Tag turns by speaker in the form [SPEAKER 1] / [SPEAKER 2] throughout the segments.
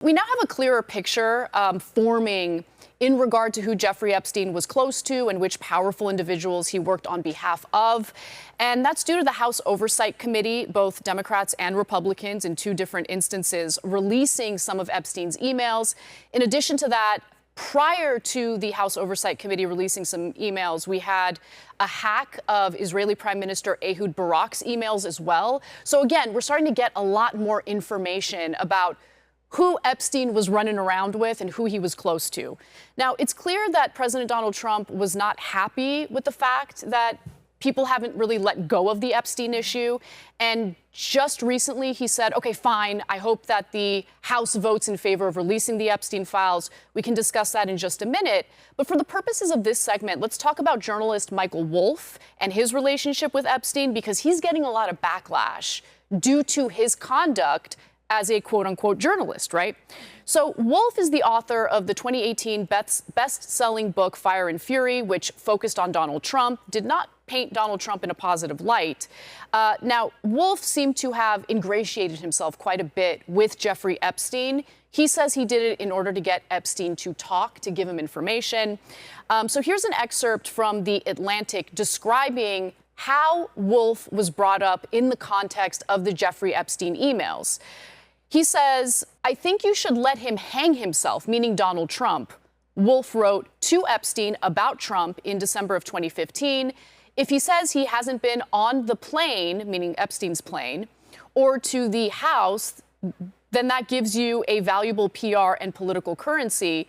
[SPEAKER 1] We now have a clearer picture forming in regard to who Jeffrey Epstein was close to and which powerful individuals he worked on behalf of. And that's due to the House Oversight Committee, both Democrats and Republicans in two different instances, releasing some of Epstein's emails. In addition to that, prior to the House Oversight Committee releasing some emails, we had a hack of Israeli Prime Minister Ehud Barak's emails as well. So again, we're starting to get a lot more information about who Epstein was running around with and who he was close to. Now, it's clear that President Donald Trump was not happy with the fact that people haven't really let go of the Epstein issue. And just recently, he said, OK, fine, I hope that the House votes in favor of releasing the Epstein files. We can discuss that in just a minute. But for the purposes of this segment, let's talk about journalist Michael Wolff and his relationship with Epstein, because he's getting a lot of backlash due to his conduct as a quote-unquote journalist, right? So Wolff is the author of the 2018 best-selling book Fire and Fury, which focused on Donald Trump, did not paint Donald Trump in a positive light. Now, Wolff seemed to have ingratiated himself quite a bit with Jeffrey Epstein. He says he did it in order to get Epstein to talk, to give him information. So here's an excerpt from The Atlantic describing how Wolff was brought up in the context of the Jeffrey Epstein emails. He says, "I think you should let him hang himself," meaning Donald Trump. Wolff wrote to Epstein about Trump in December of 2015. If he says he hasn't been on the plane, meaning Epstein's plane, or to the House, then that gives you a valuable PR and political currency.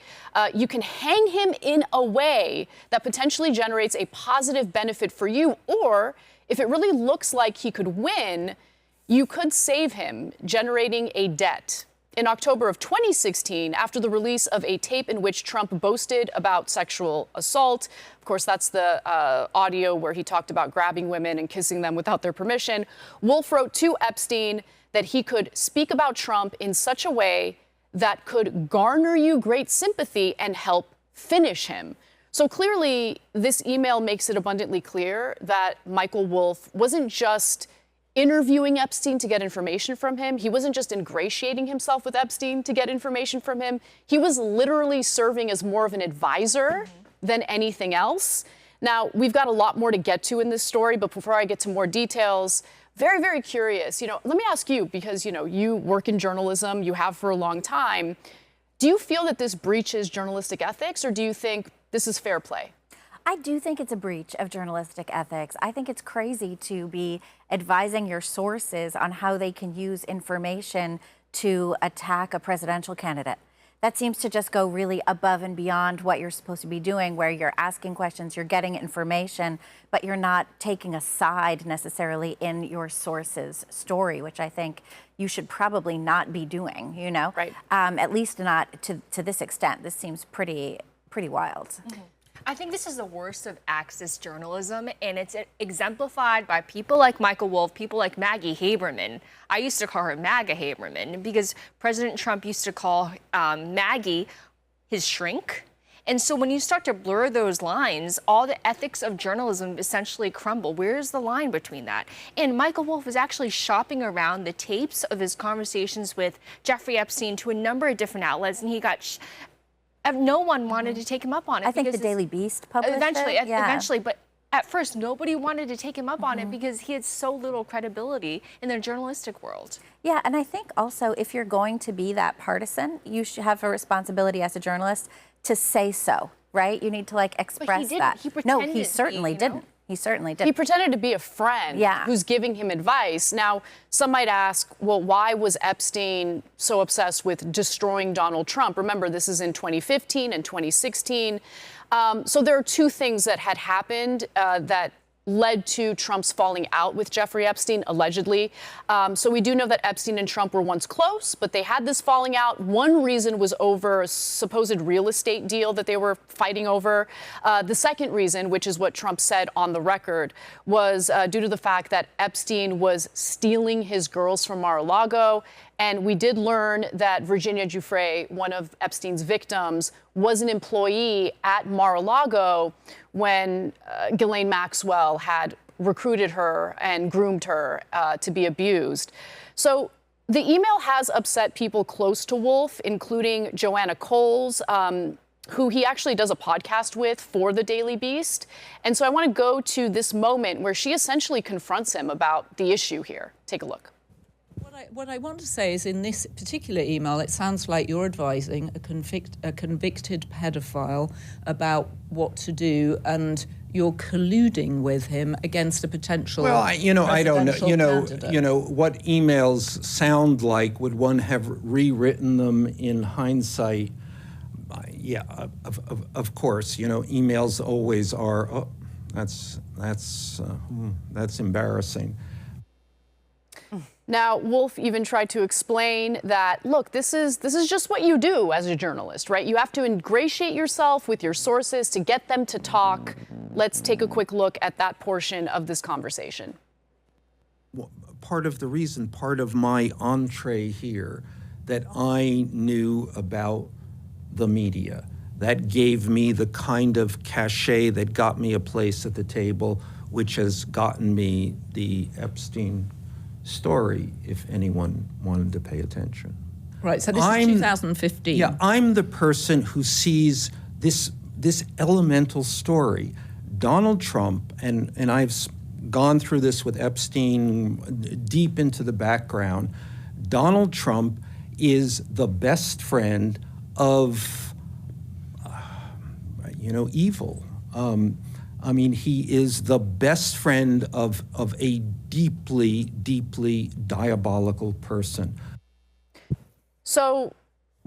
[SPEAKER 1] You can hang him in a way that potentially generates a positive benefit for you, or if it really looks like he could win, you could save him, generating a debt. In October of 2016, after the release of a tape in which Trump boasted about sexual assault, of course, that's the audio where he talked about grabbing women and kissing them without their permission, Wolff wrote to Epstein that he could speak about Trump in such a way that could garner you great sympathy and help finish him. So clearly, this email makes it abundantly clear that Michael Wolff wasn't just interviewing Epstein to get information from him. He wasn't just ingratiating himself with Epstein to get information from him. He was literally serving as more of an advisor than anything else. Now, we've got a lot more to get to in this story, but before I get to more details, very, very curious. Let me ask you, because, you work in journalism, you have for a long time. Do you feel that this breaches journalistic ethics, or do you think this is fair play?
[SPEAKER 2] I do think it's a breach of journalistic ethics. I think it's crazy to be advising your sources on how they can use information to attack a presidential candidate. That seems to just go really above and beyond what you're supposed to be doing, where you're asking questions, you're getting information, but you're not taking a side necessarily in your source's story, which I think you should probably not be doing,
[SPEAKER 1] Right.
[SPEAKER 2] At least not to this extent. This seems pretty wild.
[SPEAKER 3] Mm-hmm. I think this is the worst of access journalism, and it's exemplified by people like Michael Wolff, people like Maggie Haberman. I used to call her MAGA Haberman because President Trump used to call Maggie his shrink. And so when you start to blur those lines, all the ethics of journalism essentially crumble. Where's the line between that? And Michael Wolff was actually shopping around the tapes of his conversations with Jeffrey Epstein to a number of different outlets, and he got no one wanted to take him up on it.
[SPEAKER 2] I think the Daily Beast published
[SPEAKER 3] eventually,
[SPEAKER 2] it. Yeah.
[SPEAKER 3] Eventually, but at first, nobody wanted to take him up on it because he had so little credibility in the journalistic world.
[SPEAKER 2] Yeah, and I think also if you're going to be that partisan, you should have a responsibility as a journalist to say so, right? You need to express that. No, he certainly didn't. He certainly did.
[SPEAKER 1] He pretended to be a friend who's giving him advice. Now, some might ask, well, why was Epstein so obsessed with destroying Donald Trump? Remember, this is in 2015 and 2016. So there are two things that had happened that led to Trump's falling out with Jeffrey Epstein, allegedly. So we do know that Epstein and Trump were once close, but they had this falling out. One reason was over a supposed real estate deal that they were fighting over. The second reason, which is what Trump said on the record, was due to the fact that Epstein was stealing his girls from Mar-a-Lago. And we did learn that Virginia Giuffre, one of Epstein's victims, was an employee at Mar-a-Lago when Ghislaine Maxwell had recruited her and groomed her to be abused. So The email has upset people close to Wolff, including Joanna Coles, who he actually does a podcast with for the Daily Beast. And so I want to go to this moment where she essentially confronts him about the issue here. Take a look.
[SPEAKER 4] What I want to say is, in this particular email, it sounds like you're advising a convicted pedophile about what to do, and you're colluding with him against a potential.
[SPEAKER 5] Well, I don't know.
[SPEAKER 4] Candidate.
[SPEAKER 5] What emails sound like? Would one have rewritten them in hindsight? Yeah, of course. Emails always are. Oh, that's embarrassing.
[SPEAKER 1] Now, Wolff even tried to explain that, look, this is just what you do as a journalist, right? You have to ingratiate yourself with your sources to get them to talk. Let's take a quick look at that portion of this conversation.
[SPEAKER 5] Well, part of my entree here, that I knew about the media, that gave me the kind of cachet that got me a place at the table, which has gotten me the Epstein story, if anyone wanted to pay attention.
[SPEAKER 4] Right, so this is 2015.
[SPEAKER 5] Yeah, I'm the person who sees this elemental story. Donald Trump, and I've gone through this with Epstein deep into the background, Donald Trump is the best friend of, evil. He is the best friend of a deeply, deeply diabolical person.
[SPEAKER 1] So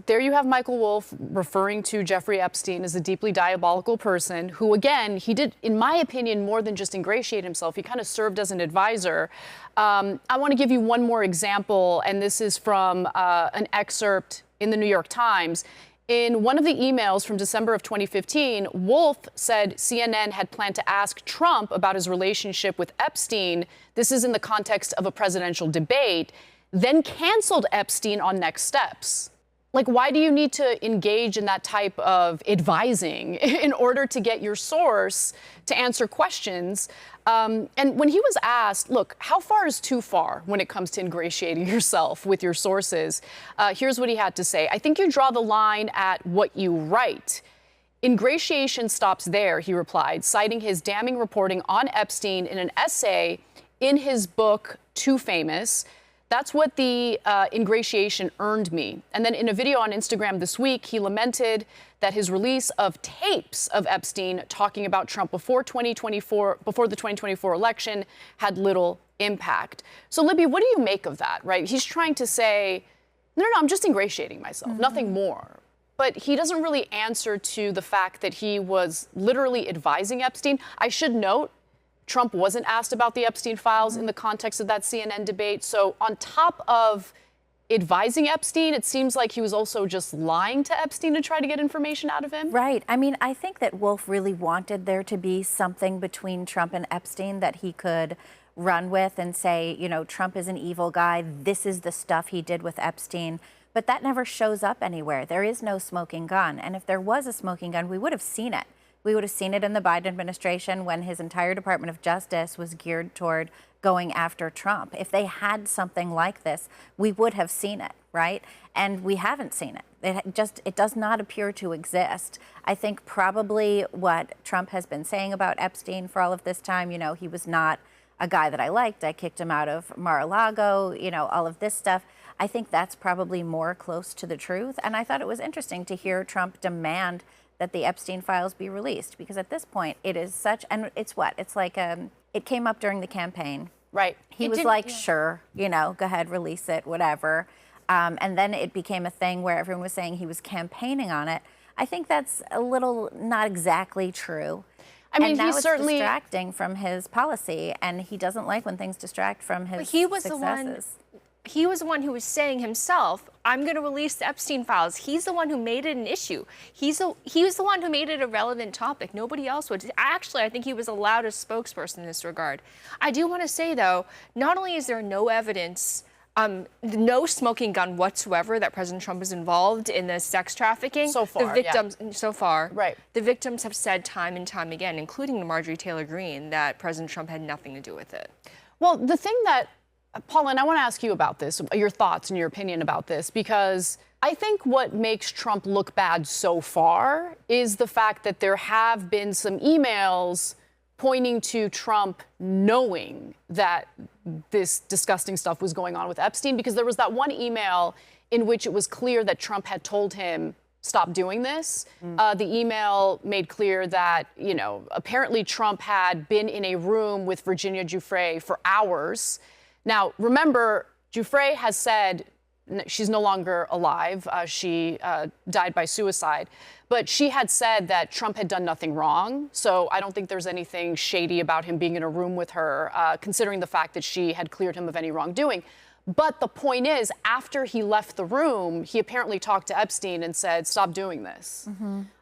[SPEAKER 1] there you have Michael Wolff referring to Jeffrey Epstein as a deeply diabolical person who, again, he did, in my opinion, more than just ingratiate himself. He kind of served as an advisor. I want to give you one more example, and this is from an excerpt in the New York Times. In one of the emails from December of 2015, Wolff said CNN had planned to ask Trump about his relationship with Epstein. This is in the context of a presidential debate, then canceled Epstein on next steps. Like, why do you need to engage in that type of advising in order to get your source to answer questions? And when he was asked, look, how far is too far when it comes to ingratiating yourself with your sources? Here's what he had to say. I think you draw the line at what you write. Ingratiation stops there, he replied, citing his damning reporting on Epstein in an essay in his book, Too Famous. That's what the ingratiation earned me. And then in a video on Instagram this week, he lamented that his release of tapes of Epstein talking about Trump before the 2024 election had little impact. So, Libby, what do you make of that, right? He's trying to say, no, I'm just ingratiating myself, nothing more. But he doesn't really answer to the fact that he was literally advising Epstein. I should note, Trump wasn't asked about the Epstein files in the context of that CNN debate. So on top of advising Epstein, it seems like he was also just lying to Epstein to try to get information out of him.
[SPEAKER 2] Right. I mean, I think that Wolff really wanted there to be something between Trump and Epstein that he could run with and say, Trump is an evil guy. This is the stuff he did with Epstein. But that never shows up anywhere. There is no smoking gun. And if there was a smoking gun, we would have seen it. We would have seen it in the Biden administration when his entire Department of Justice was geared toward going after Trump. If they had something like this, we would have seen it, right? And we haven't seen it. It does not appear to exist. I think probably what Trump has been saying about Epstein for all of this time, he was not a guy that I liked. I kicked him out of Mar-a-Lago, all of this stuff. I think that's probably more close to the truth. And I thought it was interesting to hear Trump demand that the Epstein files be released, because at this point it is such, and it's like it came up during the campaign.
[SPEAKER 1] Right.
[SPEAKER 2] He was like, sure, go ahead, release it, whatever. And then it became a thing where everyone was saying he was campaigning on it. I think that's a little not exactly true.
[SPEAKER 1] I mean,
[SPEAKER 2] and now
[SPEAKER 1] he's
[SPEAKER 2] it's
[SPEAKER 1] certainly
[SPEAKER 2] distracting from his policy, and he doesn't like when things distract from his successes.
[SPEAKER 3] He was the one who was saying himself, I'm going to release the Epstein files. He's the one who made it an issue. He was the one who made it a relevant topic. Nobody else would. Actually, I think he was the loudest spokesperson in this regard. I do want to say, though, not only is there no evidence, no smoking gun whatsoever that President Trump is involved in the sex trafficking.
[SPEAKER 1] So far,
[SPEAKER 3] the victims, so far,
[SPEAKER 1] right.
[SPEAKER 3] The victims have said time and time again, including Marjorie Taylor Greene, that President Trump had nothing to do with it.
[SPEAKER 1] Well, the thing that Paula, and I want to ask you about this, your thoughts and your opinion about this, because I think what makes Trump look bad so far is the fact that there have been some emails pointing to Trump knowing that this disgusting stuff was going on with Epstein, because there was that one email in which it was clear that Trump had told him, stop doing this. The email made clear that, apparently Trump had been in a room with Virginia Giuffre for hours. Now, remember, Giuffre has said she's no longer alive. She died by suicide. But she had said that Trump had done nothing wrong. So I don't think there's anything shady about him being in a room with her, considering the fact that she had cleared him of any wrongdoing. But the point is, after he left the room, he apparently talked to Epstein and said, stop doing this.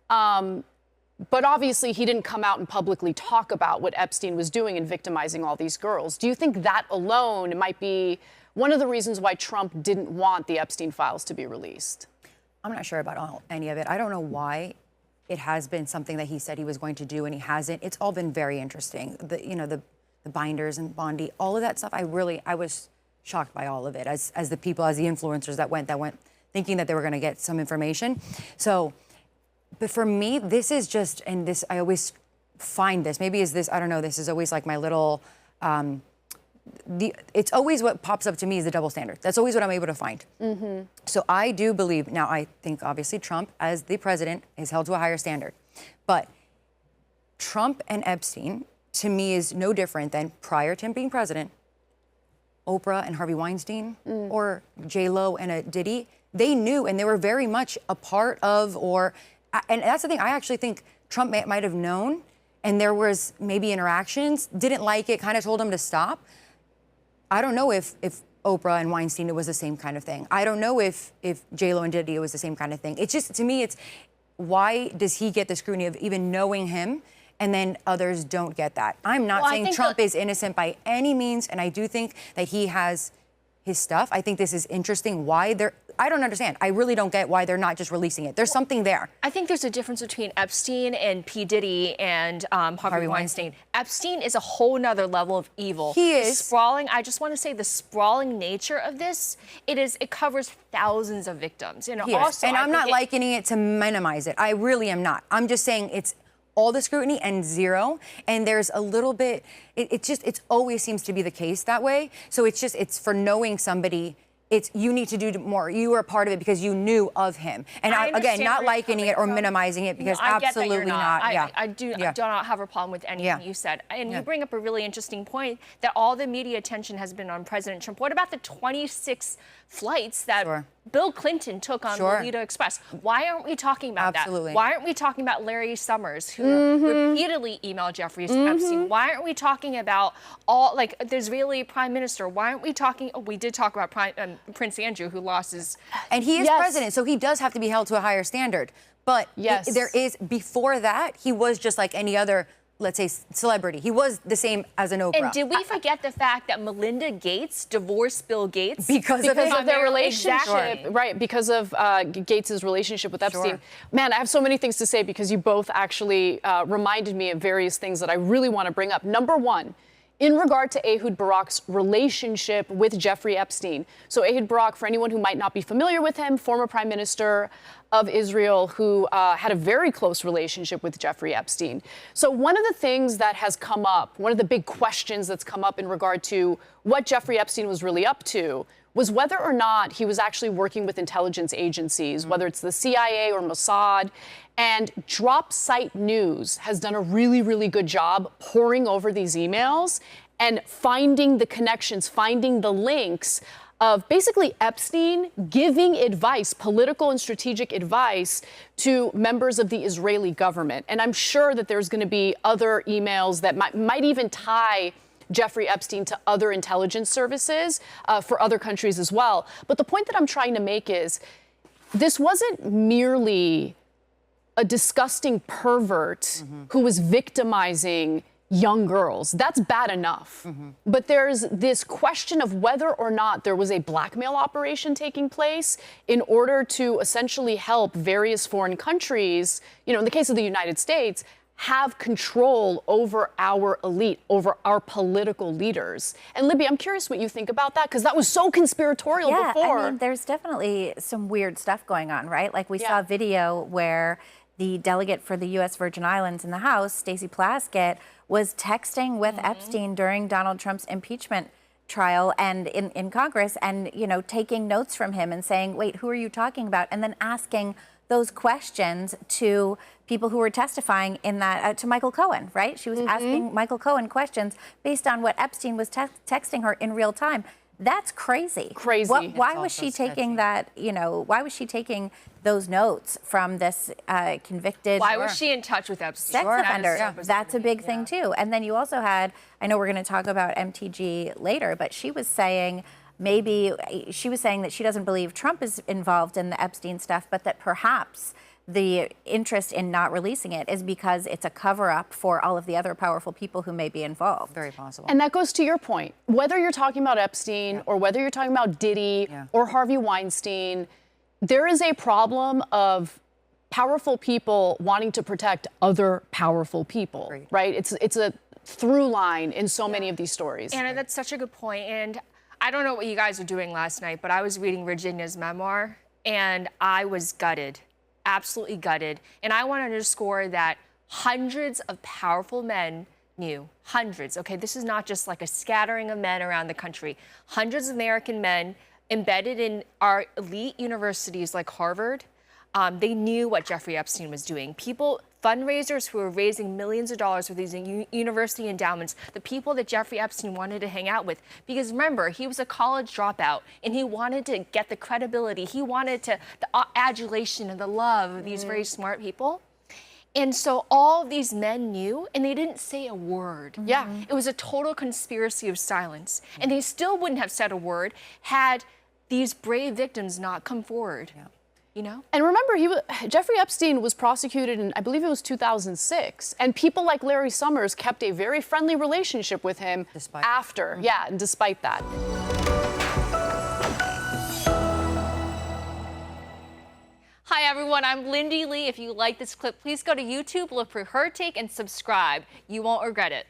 [SPEAKER 1] But obviously, he didn't come out and publicly talk about what Epstein was doing and victimizing all these girls. Do you think that alone might be one of the reasons why Trump didn't want the Epstein files to be released?
[SPEAKER 6] I'm not sure about any of it. I don't know why it has been something that he said he was going to do and he hasn't. It's all been very interesting. The binders and Bondi, all of that stuff. I was shocked by all of it as the influencers that went thinking that they were going to get some information. So, but for me, this is just, and this, I always find this, maybe is this, I don't know, this is always like my little, it's always what pops up to me is the double standard. That's always what I'm able to find. So I do believe, now I think obviously Trump as the president is held to a higher standard, but Trump and Epstein to me is no different than prior to him being president, Oprah and Harvey Weinstein or J-Lo and a Diddy. They knew and they were very much a part of, and that's the thing, I actually think Trump might have known and there was maybe interactions, didn't like it, kind of told him to stop. I don't know if Oprah and Weinstein, it was the same kind of thing. I don't know if J-Lo and Diddy, it was the same kind of thing. It's just, to me, it's why does he get the scrutiny of even knowing him and then others don't get that? I'm not saying Trump is innocent by any means, and I do think that he has his stuff. I think this is interesting. I don't understand. I really don't get why they're not just releasing it. There's something there.
[SPEAKER 3] I think there's a difference between Epstein and P. Diddy and Harvey Weinstein. Epstein is a whole nother level of evil.
[SPEAKER 6] He is.
[SPEAKER 3] The sprawling, I just want to say the sprawling nature of this, it covers thousands of victims. And also,
[SPEAKER 6] and I'm not likening it to minimize it. I really am not. I'm just saying it's all the scrutiny and zero, and there's a little bit, it always seems to be the case that way. So it's for knowing somebody, you need to do more. You were a part of it because you knew of him. And again, not likening it or minimizing it because absolutely not.
[SPEAKER 3] I do not have a problem with anything you said. And you bring up a really interesting point that all the media attention has been on President Trump. What about the 26 flights that Bill Clinton took on Lolita Express? Why aren't we talking about that? Why aren't we talking about Larry Summers, who repeatedly emailed Jeffrey Epstein? Why aren't we talking about the Israeli Prime Minister? Why aren't we talking? Oh, we did talk about Prince Andrew, who lost his...
[SPEAKER 6] And he is president, so he does have to be held to a higher standard. But there is, before that, he was just like any other, let's say, celebrity. He was the same as an Oprah.
[SPEAKER 3] And did we forget the fact that Melinda Gates divorced Bill Gates?
[SPEAKER 1] Because of their relationship. Right, because of Gates' relationship with Epstein. Man, I have so many things to say because you both actually reminded me of various things that I really want to bring up. Number one, in regard to Ehud Barak's relationship with Jeffrey Epstein. So Ehud Barak, for anyone who might not be familiar with him, former prime minister of Israel who had a very close relationship with Jeffrey Epstein. So one of the things that has come up, one of the big questions that's come up in regard to what Jeffrey Epstein was really up to was whether or not he was actually working with intelligence agencies, whether it's the CIA or Mossad. And Drop Site News has done a really, really good job poring over these emails and finding the connections, finding the links of basically Epstein giving advice, political and strategic advice, to members of the Israeli government. And I'm sure that there's going to be other emails that might even tie Jeffrey Epstein to other intelligence services for other countries as well. But the point that I'm trying to make is this wasn't merely a disgusting pervert who was victimizing young girls. That's bad enough. But there's this question of whether or not there was a blackmail operation taking place in order to essentially help various foreign countries, in the case of the United States, have control over our elite, over our political leaders. And Libby, I'm curious what you think about that, because that was so conspiratorial before.
[SPEAKER 2] I mean, there's definitely some weird stuff going on, right? Like we saw a video where the delegate for the U.S. Virgin Islands in the House, Stacey Plaskett, was texting with Epstein during Donald Trump's impeachment trial and in Congress, and taking notes from him and saying, wait, who are you talking about? And then asking those questions to people who were testifying in that, to Michael Cohen, right? She was asking Michael Cohen questions based on what Epstein was texting her in real time. That's crazy.
[SPEAKER 1] Crazy.
[SPEAKER 2] Why was she taking that, why was she taking those notes from this convicted...
[SPEAKER 3] Why was she in touch with Epstein?
[SPEAKER 2] Sex offender. That's a big thing, too. And then you also had, I know we're going to talk about MTG later, but she was saying... she was saying that she doesn't believe Trump is involved in the Epstein stuff, but that perhaps the interest in not releasing it is because it's a cover-up for all of the other powerful people who may be involved.
[SPEAKER 6] Very possible.
[SPEAKER 1] And that goes to your point. Whether you're talking about Epstein or whether you're talking about Diddy or Harvey Weinstein, there is a problem of powerful people wanting to protect other powerful people, right? It's a through line in so many of these stories.
[SPEAKER 3] Anna, that's such a good point. And I don't know what you guys were doing last night, but I was reading Virginia's memoir, and I was gutted, absolutely gutted. And I want to underscore that hundreds of powerful men knew, hundreds, okay? This is not just like a scattering of men around the country. Hundreds of American men embedded in our elite universities like Harvard, they knew what Jeffrey Epstein was doing. Fundraisers who were raising millions of dollars for these university endowments, the people that Jeffrey Epstein wanted to hang out with. Because remember, he was a college dropout, and he wanted to get the credibility. He wanted the adulation and the love of these very smart people. And so all of these men knew, and they didn't say a word.
[SPEAKER 1] Yeah.
[SPEAKER 3] It was a total conspiracy of silence. And they still wouldn't have said a word had these brave victims not come forward.
[SPEAKER 1] And remember, Jeffrey Epstein was prosecuted in, I believe it was 2006, and people like Larry Summers kept a very friendly relationship with him after. Yeah, and despite that.
[SPEAKER 3] Hi, everyone. I'm Lindy Lee. If you like this clip, please go to YouTube, look for her take, and subscribe. You won't regret it.